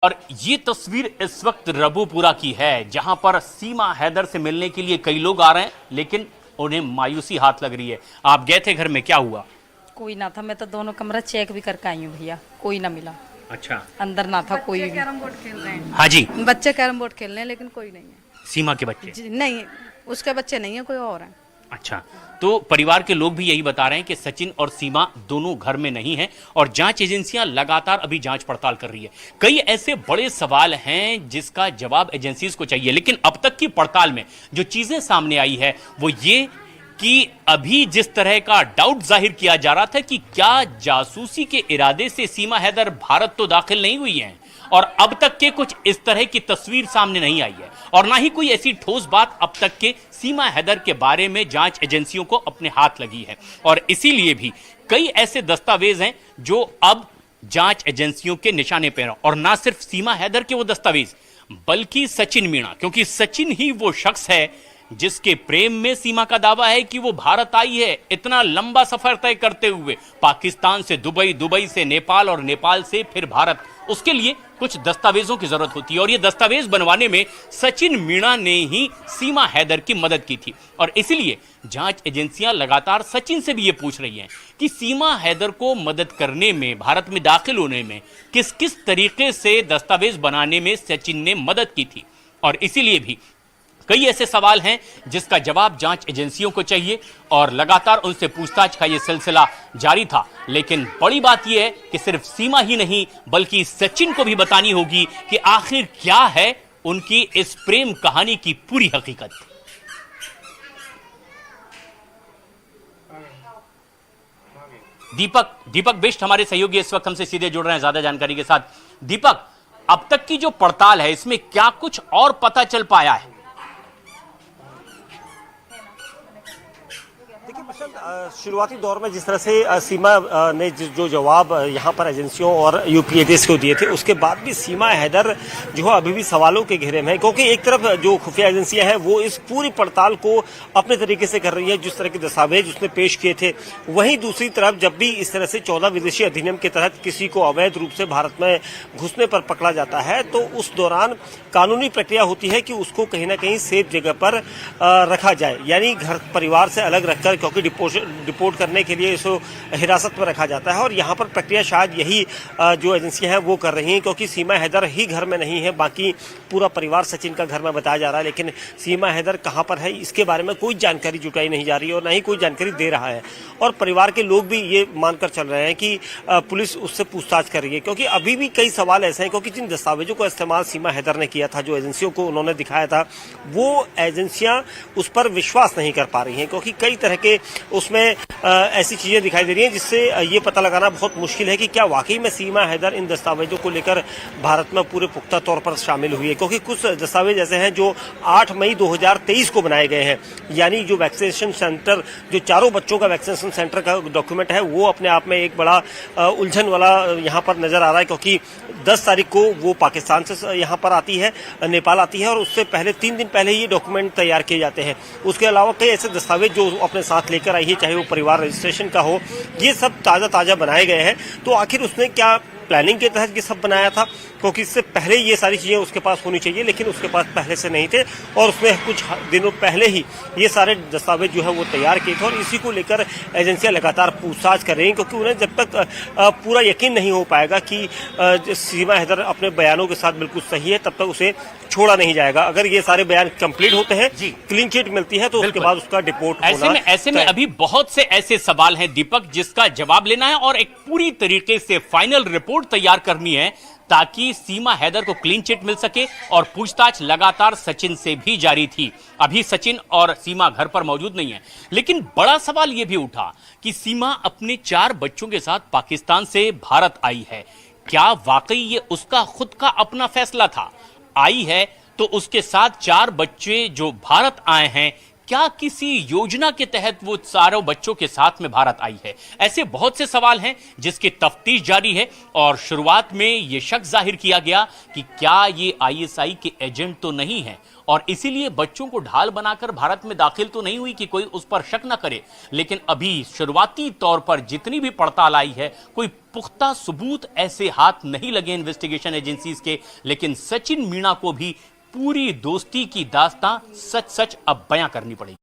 और ये तस्वीर इस वक्त रबूपुरा की है, जहां पर सीमा हैदर से मिलने के लिए कई लोग आ रहे हैं, लेकिन उन्हें मायूसी हाथ लग रही है। आप गए थे घर में, क्या हुआ? कोई ना था। मैं तो दोनों कमरा चेक भी करके आई हूँ भैया, कोई ना मिला। अच्छा, अंदर ना था कोई भी। कैरम बोर्ड खेल रहे हैं। हाँ जी, बच्चे कैरम बोर्ड खेल रहे हैं, लेकिन कोई नहीं है। सीमा के बच्चे? जी, नहीं, उसके बच्चे नहीं है, कोई और है। अच्छा, तो परिवार के लोग भी यही बता रहे हैं कि सचिन और सीमा दोनों घर में नहीं हैं और जांच एजेंसियां लगातार अभी जांच पड़ताल कर रही है। कई ऐसे बड़े सवाल हैं जिसका जवाब एजेंसीज को चाहिए, लेकिन अब तक की पड़ताल में जो चीजें सामने आई है वो ये कि अभी जिस तरह का डाउट जाहिर किया जा रहा था कि क्या जासूसी के इरादे से सीमा हैदर भारत तो दाखिल नहीं हुई हैं, और अब तक के कुछ इस तरह की तस्वीर सामने नहीं आई है, और ना ही कोई ऐसी ठोस बात अब तक के सीमा हैदर के बारे में जांच एजेंसियों को अपने हाथ लगी है। और इसीलिए भी कई ऐसे दस्तावेज हैं जो अब जांच एजेंसियों के निशाने पर हैं, और ना सिर्फ सीमा हैदर के वो दस्तावेज बल्कि सचिन मीणा, क्योंकि सचिन ही वो शख्स है जिसके प्रेम में सीमा का दावा है कि वो भारत आई है इतना लंबा सफर तय करते हुए, पाकिस्तान से दुबई, दुबई से नेपाल और नेपाल से फिर भारत। उसके लिए कुछ दस्तावेजों की जरूरत होती है, और ये दस्तावेज बनवाने में सचिन मीणा ने ही सीमा हैदर की मदद की थी। और इसलिए जांच एजेंसियां लगातार सचिन से भी ये पूछ रही हैं कि सीमा हैदर को मदद करने में, भारत में दाखिल होने में किस किस तरीके से दस्तावेज बनाने में सचिन ने मदद की थी। और इसीलिए भी कई ऐसे सवाल हैं जिसका जवाब जांच एजेंसियों को चाहिए, और लगातार उनसे पूछताछ का यह सिलसिला जारी था। लेकिन बड़ी बात यह है कि सिर्फ सीमा ही नहीं बल्कि सचिन को भी बतानी होगी कि आखिर क्या है उनकी इस प्रेम कहानी की पूरी हकीकत। दीपक बिष्ट हमारे सहयोगी इस वक्त हमसे सीधे जुड़ रहे हैं ज्यादा जानकारी के साथ। दीपक, अब तक की जो पड़ताल है इसमें क्या कुछ और पता चल पाया है? शुरुआती दौर में जिस तरह से सीमा ने जो जवाब यहाँ पर एजेंसियों और यूपी एजेंसी को दिए थे, उसके बाद भी सीमा हैदर जो है अभी भी सवालों के घेरे में है, क्योंकि एक तरफ जो खुफिया एजेंसियां हैं वो इस पूरी पड़ताल को अपने तरीके से कर रही है, जिस तरह के दस्तावेज उसने पेश किए थे। वहीं दूसरी तरफ जब भी इस तरह से 14 विदेशी अधिनियम के तहत किसी को अवैध रूप से भारत में घुसने पर पकड़ा जाता है, तो उस दौरान कानूनी प्रक्रिया होती है कि उसको कहीं ना कहीं सेफ जगह पर रखा जाए, यानी घर परिवार से अलग रखकर, क्योंकि डिपोर्ट करने के लिए इसको हिरासत में रखा जाता है। और यहाँ पर प्रक्रिया शायद यही जो एजेंसियां हैं वो कर रही हैं, क्योंकि सीमा हैदर ही घर में नहीं है, बाकी पूरा परिवार सचिन का घर में बताया जा रहा है, लेकिन सीमा हैदर कहाँ पर है इसके बारे में कोई जानकारी जुटाई नहीं जा रही और ना ही कोई जानकारी दे रहा है। और परिवार के लोग भी ये मानकर चल रहे हैं कि पुलिस उससे पूछताछ कर रही है, क्योंकि अभी भी कई सवाल ऐसे हैं, क्योंकि जिन दस्तावेजों का इस्तेमाल सीमा हैदर ने किया था, जो एजेंसियों को उन्होंने दिखाया था, वो एजेंसियां उस पर विश्वास नहीं कर पा रही हैं, क्योंकि कई तरह के उसमें ऐसी चीजें दिखाई दे रही हैं जिससे ये पता लगाना बहुत मुश्किल है कि क्या वाकई में सीमा हैदर इन दस्तावेजों को लेकर भारत में पूरे पुख्ता तौर पर शामिल हुई है। क्योंकि कुछ दस्तावेज ऐसे हैं जो 8 मई 2023 को बनाए गए हैं, यानी जो वैक्सीनेशन सेंटर, जो चारों बच्चों का वैक्सीनेशन सेंटर का डॉक्यूमेंट है, वो अपने आप में एक बड़ा उलझन वाला यहाँ पर नजर आ रहा है, क्योंकि 10 तारीख को वो पाकिस्तान से यहाँ पर आती है, नेपाल आती है, और उससे पहले 3 दिन पहले ये डॉक्यूमेंट तैयार किए जाते हैं। उसके अलावा कई ऐसे दस्तावेज जो अपने साथ लेकर आई है, चाहे वो परिवार रजिस्ट्रेशन का हो, ये सब ताजा बनाए गए हैं। तो आखिर उसने क्या प्लानिंग के तहत ये सब बनाया था, क्योंकि इससे पहले ये सारी चीजें उसके पास होनी चाहिए, लेकिन उसके पास पहले से नहीं थे, और उसने कुछ दिनों पहले ही ये सारे दस्तावेज जो है वो तैयार किए थे। और इसी को लेकर एजेंसियां लगातार पूछताछ कर रही हैं, क्योंकि उन्हें जब तक पूरा यकीन नहीं हो पाएगा कि सीमा हैदर अपने बयानों के साथ बिल्कुल सही है, तब तक उसे छोड़ा नहीं जाएगा। अगर ये सारे बयान कंप्लीट होते हैं, क्लीन चिट मिलती है, तो उसके बाद उसका डिपोर्ट होना। ऐसे में अभी बहुत से ऐसे सवाल हैं दीपक जिसका जवाब लेना है, और एक पूरी तरीके से फाइनल रिपोर्ट तैयार करनी है, ताकि सीमा हैदर को क्लीन चिट मिल सके। और पूछताछ लगातार सचिन से भी जारी थी। अभी सचिन और सीमा घर पर मौजूद नहीं है, लेकिन बड़ा सवाल यह भी उठा कि सीमा अपने 4 बच्चों के साथ पाकिस्तान से भारत आई है। क्या वाकई ये उसका खुद का अपना फैसला था? आई है तो उसके साथ 4 बच्चे जो भारत आए हैं, क्या किसी योजना के तहत वो चारों बच्चों के साथ में भारत आई है? ऐसे बहुत से सवाल हैं जिसकी तफ्तीश जारी है और शुरुआत में ये शक जाहिर किया गया कि क्या ये आईएसआई के एजेंट तो नहीं है और इसीलिए बच्चों को ढाल बनाकर भारत में दाखिल तो नहीं हुई कि कोई उस पर शक न करे। लेकिन अभी शुरुआती तौर पर जितनी भी पड़ताल आई है, कोई पुख्ता सबूत ऐसे हाथ नहीं लगे इन्वेस्टिगेशन एजेंसीज के। लेकिन सचिन मीणा को भी पूरी दोस्ती की दास्तां सच सच अब बयां करनी पड़ेगी।